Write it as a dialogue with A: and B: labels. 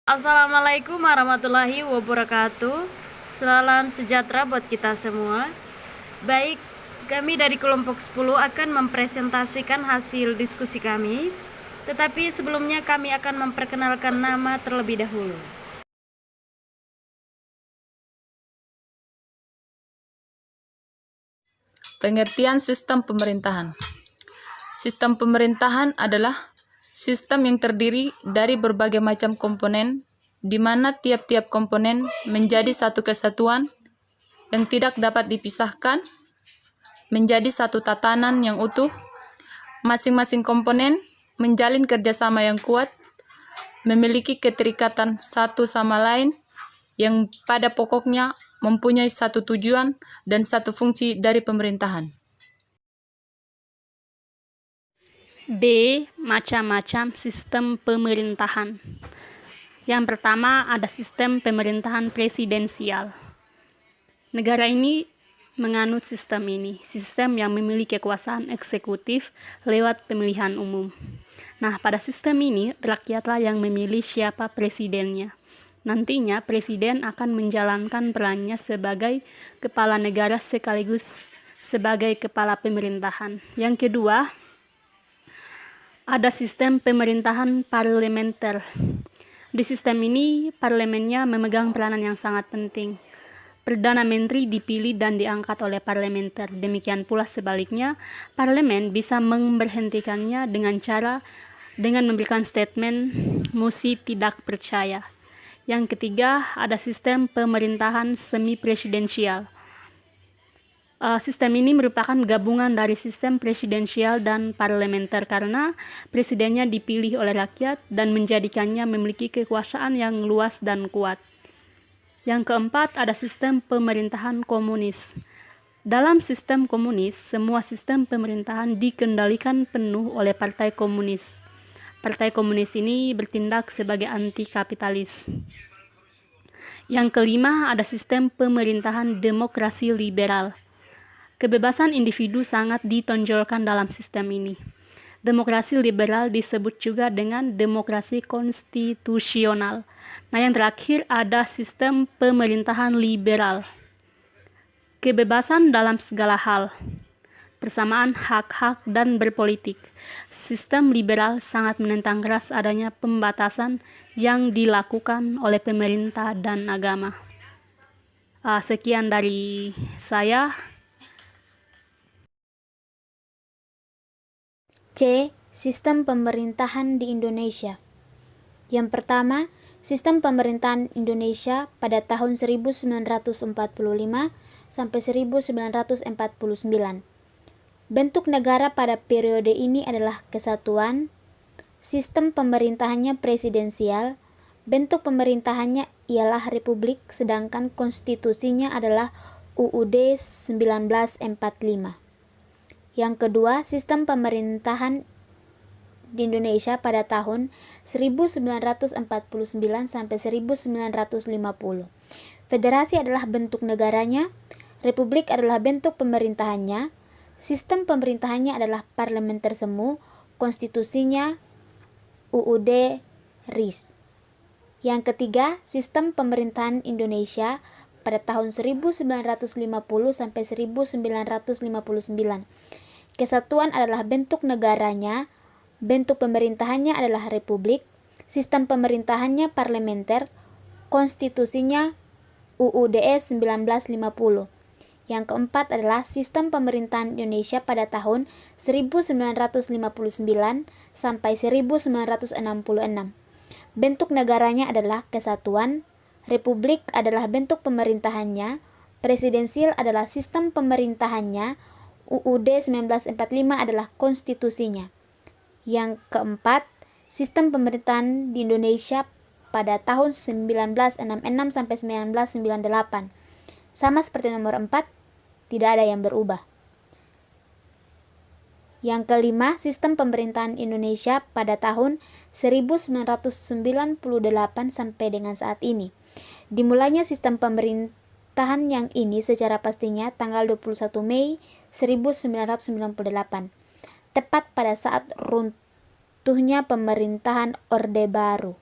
A: Assalamualaikum warahmatullahi wabarakatuh. Salam sejahtera buat kita semua. Baik, kami dari kelompok 10 akan mempresentasikan hasil diskusi kami. Tetapi sebelumnya kami akan memperkenalkan nama terlebih dahulu.
B: Pengertian sistem pemerintahan. Sistem pemerintahan adalah sistem yang terdiri dari berbagai macam komponen, di mana tiap-tiap komponen menjadi satu kesatuan yang tidak dapat dipisahkan, menjadi satu tatanan yang utuh. Masing-masing komponen menjalin kerjasama yang kuat, memiliki keterikatan satu sama lain, yang pada pokoknya mempunyai satu tujuan dan satu fungsi dari pemerintahan.
C: B. Macam-macam sistem pemerintahan. Yang pertama ada sistem pemerintahan presidensial. Negara ini menganut sistem ini, sistem yang memiliki kekuasaan eksekutif lewat pemilihan umum. Nah, pada sistem ini rakyatlah yang memilih siapa presidennya. Nantinya presiden akan menjalankan perannya sebagai kepala negara sekaligus sebagai kepala pemerintahan. Yang kedua, ada sistem pemerintahan parlementer. Di sistem ini, parlemennya memegang peranan yang sangat penting. Perdana Menteri dipilih dan diangkat oleh parlementer. Demikian pula sebaliknya, parlemen bisa memberhentikannya dengan memberikan statement mosi tidak percaya. Yang ketiga, ada sistem pemerintahan semi-presidensial. Sistem ini merupakan gabungan dari sistem presidensial dan parlementer karena presidennya dipilih oleh rakyat dan menjadikannya memiliki kekuasaan yang luas dan kuat. Yang keempat, ada sistem pemerintahan komunis. Dalam sistem komunis, semua sistem pemerintahan dikendalikan penuh oleh Partai Komunis. Partai Komunis ini bertindak sebagai anti-kapitalis. Yang kelima, ada sistem pemerintahan demokrasi liberal. Kebebasan individu sangat ditonjolkan dalam sistem ini. Demokrasi liberal disebut juga dengan demokrasi konstitusional. Nah, yang terakhir ada sistem pemerintahan liberal. Kebebasan dalam segala hal, persamaan hak-hak dan berpolitik. Sistem liberal sangat menentang keras adanya pembatasan yang dilakukan oleh pemerintah dan agama. Sekian dari saya.
D: C. Sistem pemerintahan di Indonesia. Yang pertama, sistem pemerintahan Indonesia pada tahun 1945 sampai 1949. Bentuk negara pada periode ini adalah kesatuan. Sistem pemerintahannya presidensial. Bentuk pemerintahannya ialah republik, sedangkan konstitusinya adalah UUD 1945. Yang kedua, sistem pemerintahan di Indonesia pada tahun 1949 sampai 1950. Federasi adalah bentuk negaranya, republik adalah bentuk pemerintahannya, sistem pemerintahannya adalah parlementer semu, konstitusinya UUD RIS. Yang ketiga, sistem pemerintahan Indonesia pada tahun 1950 sampai 1959. Kesatuan adalah bentuk negaranya, bentuk pemerintahannya adalah republik, sistem pemerintahannya parlementer, konstitusinya UUD 1950. Yang keempat adalah sistem pemerintahan Indonesia pada tahun 1959 sampai 1966. Bentuk negaranya adalah kesatuan, republik adalah bentuk pemerintahannya, presidensial adalah sistem pemerintahannya, UUD 1945 adalah konstitusinya. Yang keempat, sistem pemerintahan di Indonesia pada tahun 1966 sampai 1998. Sama seperti nomor 4, tidak ada yang berubah. Yang kelima, sistem pemerintahan Indonesia pada tahun 1998 sampai dengan saat ini. Dimulainya sistem pemerintahan yang ini secara pastinya tanggal 21 Mei 1998, tepat pada saat runtuhnya pemerintahan Orde Baru.